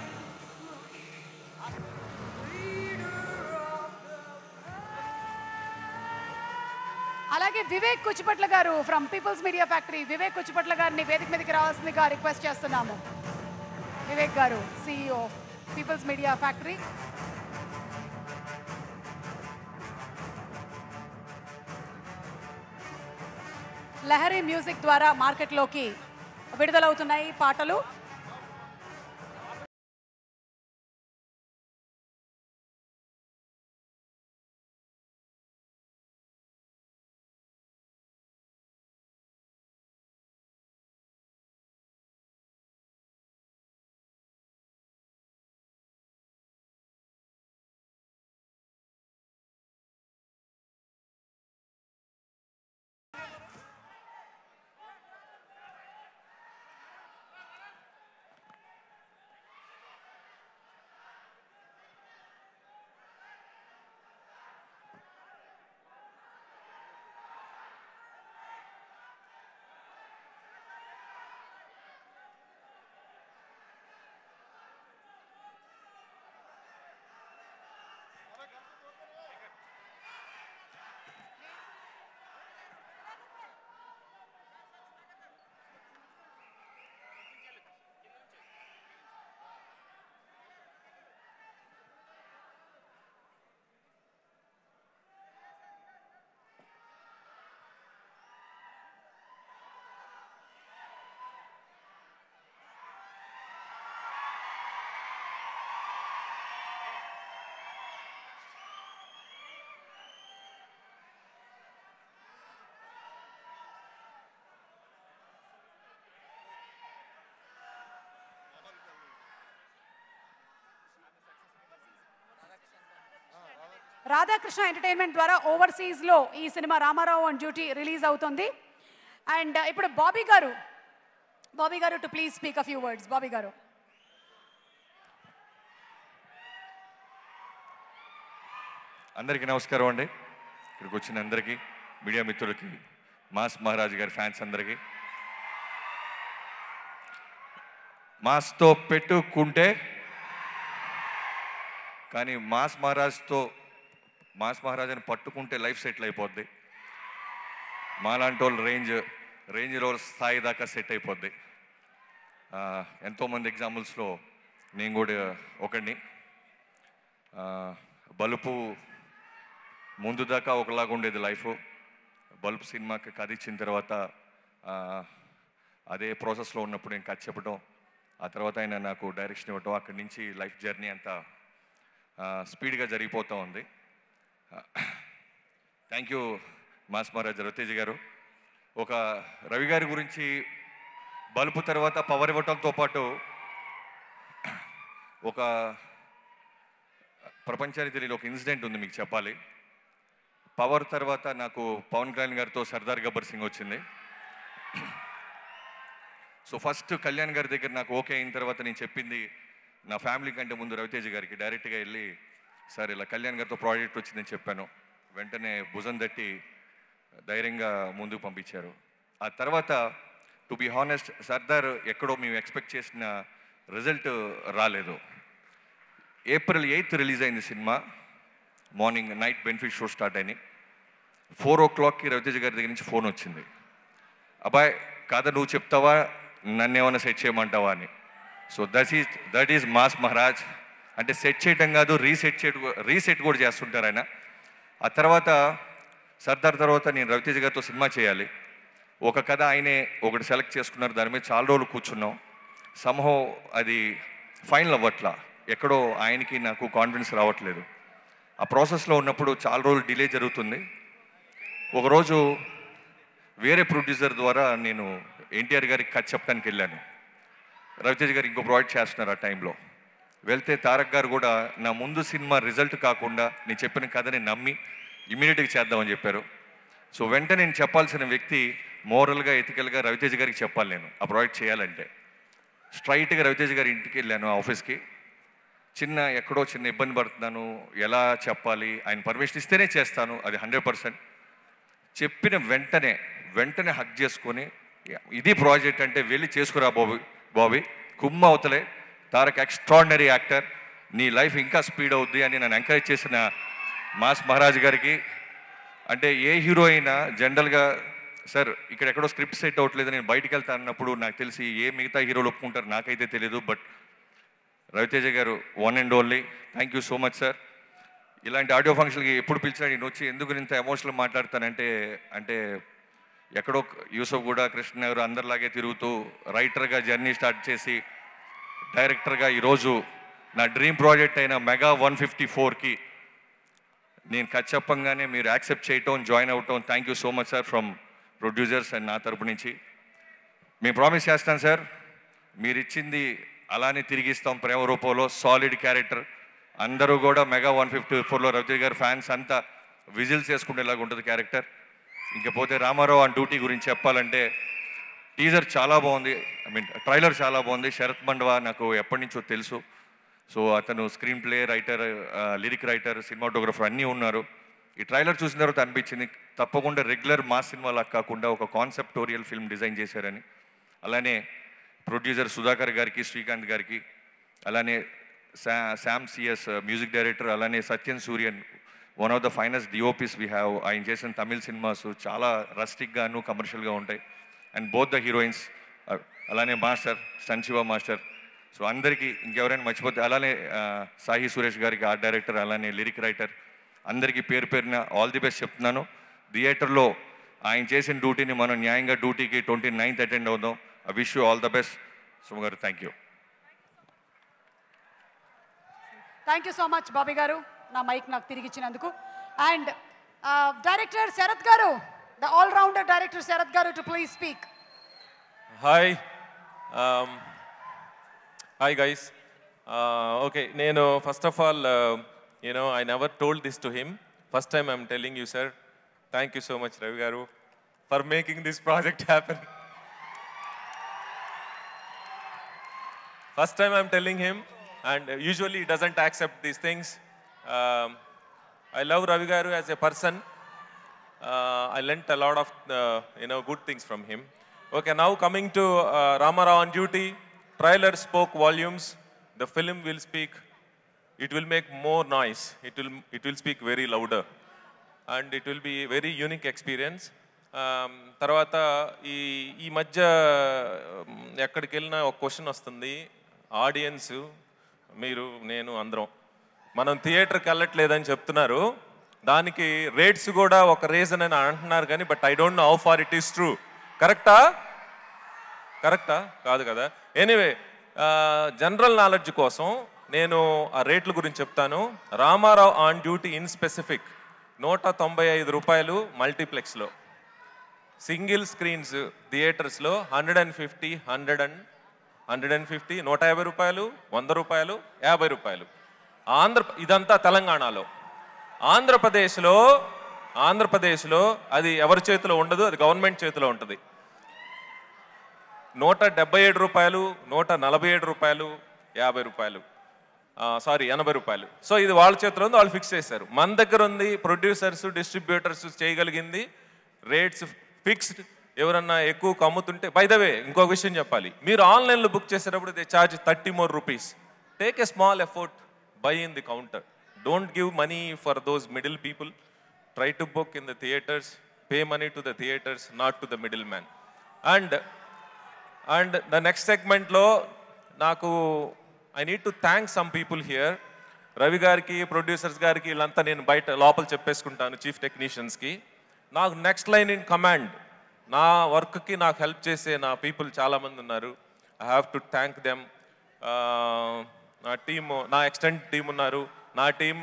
అలాగే Vivek Kuchipatla garu from people's media factory, Vivek Kuchipatla గారిని వేదిక మీదకి రావాల్సిందిగా రిక్వెస్ట్ చేస్తున్నాము. Vivek garu CEO people's media factory. Lahari music ద్వారా మార్కెట్లోకి విడుదలవుతున్నాయి పాటలు. రాధాకృష్ణ ఎంటర్టైన్మెంట్ ద్వారా ఓవర్సీస్లో ఈ cinema Ramarao on duty release అవుతుంది. అండ్ ఇప్పుడు Bobby garu to please speak a few words. Bobby garu. అందరికీ నమస్కారం అండి. ఇక్కడికి వచ్చిన అందరికీ, మీడియా మిత్రులకి, మాస్ మహారాజ్ గారి ఫ్యాన్స్ అందరికీ, మాస్తో పెట్టుకుంటే కానీ మాస్ మహారాజ్ అని పట్టుకుంటే లైఫ్ సెటిల్ అయిపోద్ది. మాలాంటి వాళ్ళు రేంజ్ రోవర్ స్థాయి దాకా సెట్ అయిపోద్ది. ఎంతోమంది ఎగ్జాంపుల్స్లో నేను కూడా ఒకడిని. బలుపు ముందు దాకా ఒకలాగా ఉండేది లైఫ్. బల్బ్ సినిమాకి కథ ఇచ్చిన తర్వాత అదే ప్రాసెస్లో ఉన్నప్పుడు నేను కథ చెప్పడం, ఆ తర్వాత ఆయన నాకు డైరెక్షన్ ఇవ్వటం, అక్కడి నుంచి లైఫ్ జర్నీ అంతా స్పీడ్గా జరిగిపోతూ ఉంది. Thank you mass Maharaj Ravi Teja garu. ఒక రవి గారి గురించి బల్బు తర్వాత పవర్ ఇవ్వటంతో పాటు ఒక ప్రపంచానికి తెలియని ఒక ఇన్సిడెంట్ ఉంది మీకు చెప్పాలి. పవర్ తర్వాత నాకు పవన్ కళ్యాణ్ గారితో సర్దార్ గబ్బర్ సింగ్ వచ్చింది. సో ఫస్ట్ కళ్యాణ్ గారి దగ్గర నాకు ఓకే అయిన తర్వాత నేను చెప్పింది నా ఫ్యామిలీ కంటే ముందు రవితేజ గారికి డైరెక్ట్గా వెళ్ళి, సార్ ఇలా కళ్యాణ్ గారితో ప్రాజెక్ట్ వచ్చిందని చెప్పాను. వెంటనే భుజం తట్టి ధైర్యంగా ముందుకు పంపించారు. ఆ తర్వాత టు బి హానెస్ట్ సర్దార్ ఎక్కడో మేము ఎక్స్పెక్ట్ చేసిన రిజల్ట్ రాలేదు. ఏప్రిల్ 8th రిలీజ్ అయింది cinema. Morning night benefit show start అయినాయి. 4 o'clockకి రవితేజ గారి దగ్గర నుంచి ఫోన్ వచ్చింది, అబ్బాయి కథ నువ్వు చెప్తావా నన్ను ఏమైనా సెట్ చేయమంటావా అని. So that is mass Maharaj అంటే సెట్ చేయటం కాదు, రీసెట్ కూడా చేస్తుంటారు ఆయన. ఆ తర్వాత సర్దార్ తర్వాత నేను రవితేజ గారితో సినిమా చేయాలి. ఒక కథ ఆయనే ఒకటి సెలెక్ట్ చేసుకున్నారు, దాని మీద చాలా రోజులు కూర్చున్నాం. సంహౌ అది ఫైనల్ అవ్వట్లా, ఎక్కడో ఆయనకి నాకు కాన్ఫిడెన్స్ రావట్లేదు. ఆ ప్రాసెస్లో ఉన్నప్పుడు చాలా రోజులు డిలే జరుగుతుంది. ఒకరోజు వేరే ప్రొడ్యూసర్ ద్వారా నేను ఎన్టీఆర్ గారికి కథ చెప్పడానికి వెళ్ళాను. రవితేజ గారు ఇంకో ప్రాజెక్ట్ చేస్తున్నారు ఆ టైంలో. వెళ్తే తారక్ గారు కూడా నా ముందు సినిమా రిజల్ట్ కాకుండా నేను చెప్పిన కథని నమ్మి ఇమీడియట్గా చేద్దామని చెప్పారు. సో వెంటనే నేను చెప్పాల్సిన వ్యక్తి మోరల్గా ఎథికల్గా రవితేజ గారికి చెప్పాలి. నేను ఆ ప్రాజెక్ట్ చేయాలంటే స్ట్రైట్గా రవితేజ గారి ఇంటికి వెళ్ళాను, ఆఫీస్కి. ఎక్కడో చిన్న ఇబ్బంది పడుతున్నాను, ఎలా చెప్పాలి, ఆయన పర్మిషన్ ఇస్తేనే చేస్తాను, అది 100%. చెప్పిన వెంటనే హక్ చేసుకొని ఇది ప్రాజెక్ట్ అంటే వెళ్ళి చేసుకురా బాబీ కుమ్మ అవుతలే, తారక్ ఎక్స్ట్రాడినరీ యాక్టర్, నీ లైఫ్ ఇంకా స్పీడ్ అవుద్ది అని నన్ను ఎంకరేజ్ చేసిన మాస్ మహారాజ్ గారికి. అంటే ఏ హీరో అయినా జనరల్గా సార్ ఇక్కడ ఎక్కడో స్క్రిప్ట్ సెట్ అవ్వట్లేదు నేను బయటికి వెళ్తా అన్నప్పుడు నాకు తెలిసి ఏ మిగతా హీరోలు ఒప్పుకుంటారు నాకైతే తెలియదు. బట్ రవితేజ గారు one and only. Thank you so much sir. ఇలాంటి ఆడియో ఫంక్షన్కి ఎప్పుడు పిలిచినా నేను వచ్చి ఎందుకు ఇంత ఎమోషనల్ మాట్లాడతానంటే ఎక్కడో యూసఫ్ కూడా కృష్ణ గారు అందరిలాగే తిరుగుతూ రైటర్గా జర్నీ స్టార్ట్ చేసి డైరెక్టర్గా ఈరోజు నా డ్రీమ్ ప్రాజెక్ట్ అయిన మెగా 154కి నేను కథ చెప్పంగానే మీరు యాక్సెప్ట్ చేయటం, జాయిన్ అవటం, thank you so much sir from producers and నా తరపు నుంచి. మేము ప్రామిస్ చేస్తాను సార్, మీరు ఇచ్చింది అలానే తిరిగిస్తాం ప్రేమ రూపంలో. సాలిడ్ క్యారెక్టర్, అందరూ కూడా మెగా 154లో రవితేజ గారి ఫ్యాన్స్ అంతా విజిల్స్ వేసుకునేలాగా ఉంటుంది క్యారెక్టర్. ఇంకపోతే రామారావు ఆన్ డ్యూటీ గురించి చెప్పాలంటే టీజర్ చాలా బాగుంది, ట్రైలర్ చాలా బాగుంది. శరత్ మండవా నాకు ఎప్పటి నుంచో తెలుసు. సో అతను screen play writer, lyric writer, cinematographer అన్నీ ఉన్నారు. ఈ ట్రైలర్ చూసిన తర్వాత అనిపించింది తప్పకుండా రెగ్యులర్ మాస్ సినిమాలా కాకుండా ఒక కాన్సెప్టోరియల్ ఫిల్మ్ డిజైన్ చేశారని. అలానే ప్రొడ్యూసర్ సుధాకర్ గారికి, శ్రీకాంత్ గారికి, అలానే శామ్ సిఎస్ మ్యూజిక్ డైరెక్టర్, అలానే Sathyan Suryan one of the finest DOPs we have. ఆయన చేసిన తమిళ్ సినిమాస్ చాలా రస్టిక్గాను కమర్షియల్గా ఉంటాయి. అండ్ బోత్ ద హీరోయిన్స్, అలానే మాస్టర్ సంశివ మాస్టర్. సో అందరికీ ఇంకెవరైనా మర్చిపోతే అలానే సాయి సురేష్ గారికి ఆర్ట్ డైరెక్టర్, అలానే లిరిక్ రైటర్, అందరికీ పేరు పేరున ఆల్ ది బెస్ట్ చెప్తున్నాను. థియేటర్లో ఆయన చేసిన డ్యూటీని మనం న్యాయంగా డ్యూటీకి 29th అటెండ్ అవుదాం. I wish you all the best. Suma garu thank you. Thank you so much Bobby garu, నా మైక్ నాకు తిరిగి ఇచ్చినందుకు. అండ్ డైరెక్టర్ శరత్ గారు, the allrounder director Sarath garu, to please speak. Hi hi guys. Okay, నేను first of all I never told this to him. First time I'm telling you, sir. Thank you so much, Ravi Garu, for making this project happen. First time I'm telling him, and usually he doesn't accept these things. I love Ravi Garu as a person. I learnt a lot of good things from him. Okay, now coming to Ramarao on Duty. Trailer spoke volumes. The film will speak it will make more noise. It will speak very louder. And it will be very unique experience. తర్వాత ఈ మధ్య ఎక్కడికి వెళ్ళినా ఒక క్వశ్చన్ వస్తుంది, ఆడియన్స్ మీరు నేను అందరం మనం థియేటర్కి వెళ్ళట్లేదని చెప్తున్నారు, దానికి రేట్స్ కూడా ఒక రీజన్ అని అంటున్నారు కానీ but I don't know how far it is true. కరెక్టా కాదు కదా. ఎనీవే జనరల్ నాలెడ్జ్ కోసం నేను ఆ రేట్ల గురించి చెప్తాను. Ramarao on duty in specific 195 రూపాయలు మల్టీప్లెక్స్లో, సింగిల్ స్క్రీన్స్ థియేటర్స్లో 150, 150, 150 రూపాయలు, 100 రూపాయలు, 50 రూపాయలు. ఇదంతా తెలంగాణలో. ఆంధ్రప్రదేశ్లో అది ఎవరి చేతిలో ఉండదు, అది గవర్నమెంట్ చేతిలో ఉంటుంది. 177 రూపాయలు, 147 రూపాయలు, 50 రూపాయలు, 80 రూపాయలు. సో ఇది వాళ్ళ చేతిలో ఉంది, వాళ్ళు ఫిక్స్ చేశారు. మన దగ్గర ఉంది ప్రొడ్యూసర్స్, డిస్ట్రిబ్యూటర్స్ చేయగలిగింది రేట్స్ ఫిక్స్డ్. ఎవరన్నా ఎక్కువ అమ్ముతుంటే, బై ద వే ఇంకొక విషయం చెప్పాలి, మీరు ఆన్లైన్లో బుక్ చేసేటప్పుడు they charge 30 more rupees. Take a small effort, by in the counter. Don't give money for those middle people. Try to book in the theatres, pay money to the theatres, not to the middle man. And the next సెగ్మెంట్లో నాకు I need to thank some people here. Ravi గారికి, ప్రొడ్యూసర్స్ గారికి, వీళ్ళంతా నేను బయట లోపల చెప్పేసుకుంటాను, చీఫ్ టెక్నీషియన్స్కి. నాకు నెక్స్ట్ లైన్ ఇన్ కమాండ్, నా వర్క్కి నాకు హెల్ప్ చేసే నా పీపుల్ చాలామంది ఉన్నారు. I have to thank them. నా టీము, నా ఎక్స్టెంట్ టీం ఉన్నారు. నా టీం,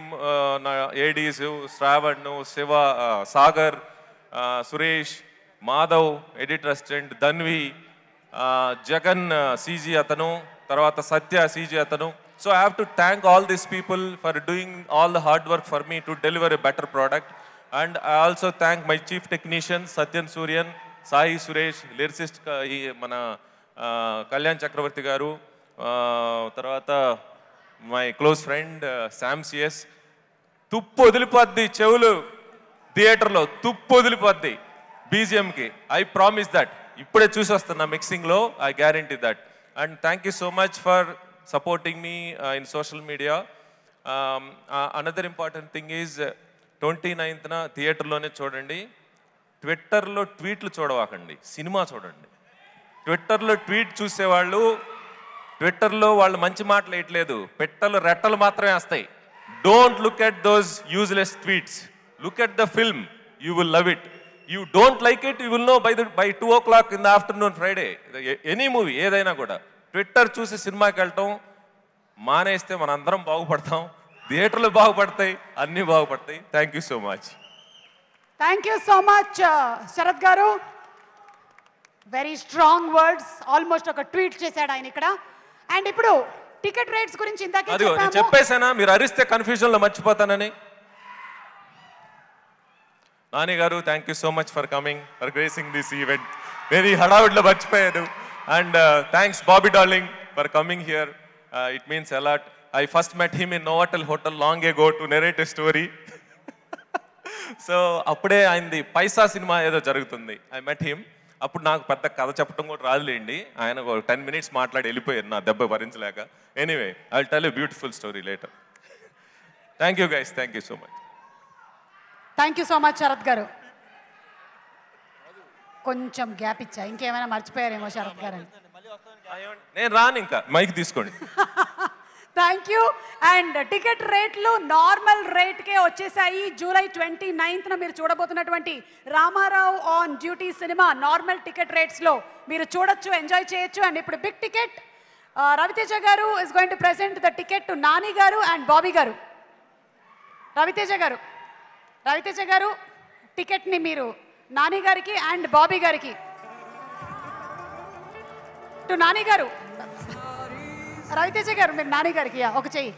నా ADs Shravan, Siva, Sagar, Suresh, Madhav editor assistant, Dhanvi, Jagan CG అతను, తర్వాత సత్య సీజీ అతను. So I have to thank all these people for doing all the hard work for me to deliver a better product. And I also thank my chief technicians, Satyan Suryan, Sai Suresh, lyricist mana Kalyan Chakravarti garu, tarvata my close friend Sam CS. Tuppu odilipaddi chevulu theater lo, tuppu odilipaddi BGM ki. I promise that. Ippude choose vastunna mixing lo, I guarantee that. And thank you so much for supporting me in social media. Another important thing is 29th థియేటర్లోనే చూడండి. ట్విట్టర్లో ట్వీట్లు చూడవాకండి, సినిమా చూడండి. ట్విట్టర్లో ట్వీట్ చూసేవాళ్ళు, ట్విట్టర్లో వాళ్ళు మంచి మాటలు వేయట్లేదు, రెట్టలు మాత్రమే వస్తాయి. Don't look at those useless tweets, look at the film, you will love it. You don't like it, you will know by 2 o'clock in the afternoon Friday. Any movie ఏదైనా కూడా ట్విట్టర్ చూసి సినిమాకి వెళ్ళటం మానేస్తే మనందరం బాగుపడతాం, థియేటర్లు బాగుపడతాయి, అన్నీ బాగుపడతాయి. Thank you so much. Thank you so much Sarath garu. Very strong words, almost ఒక ట్వీట్ చేశాడు ఆయన ఇక్కడ. అండ్ ఇప్పుడు టికెట్ రేట్స్ గురించి ఇందాకే నేను చెప్పేసానా, మీరు అరిస్తే కన్ఫ్యూజన్లో మర్చిపోతానని. Nani garu, thank you so much for coming, for gracing this event. Very హడావుడ్లో మర్చిపోయాను. And thanks Bobby darling for coming here. It means a lot. I first met him in Novotel Hotel long ago to narrate a story. So అప్పుడే ఆయనది పైసా సినిమా ఏదో జరుగుతుంది, ఐ మెట్ హిమ్. అప్పుడు నాకు పెద్ద కథ చెప్పడం కూడా రాదులేండి, ఆయన 10 minutes మాట్లాడి వెళ్ళిపోయారు నా దెబ్బ భరించలేక. Anyway I will tell a beautiful story later. Thank you guys, thank you so much. Thank you so much Sarath garu. కొంచెం గ్యాప్ ఇచ్చా, ఇంకేమైనా మర్చిపోయారేమో శరత్ గారు. నేను రాను, ఇంకా మైక్ తీసుకోండి. Thank you. అండ్ టికెట్ రేట్లు నార్మల్ రేట్కే వచ్చేసాయి. జూలై 29th మీరు చూడబోతున్నటువంటి Ramarao on duty cinema normal ticket రేట్స్లో మీరు చూడొచ్చు, ఎంజాయ్ చేయొచ్చు. అండ్ ఇప్పుడు బిగ్ టికెట్ రవితేజ గారు is going to present the ticket to Nani గారు అండ్ బాబీ గారు. రవితేజ గారు టికెట్ని మీరు నాని గారికి అండ్ బాబీ గారికి. టు నాని గారు, రవితేజ గారు మీరు నాని గారికి ఒక చెయ్యి.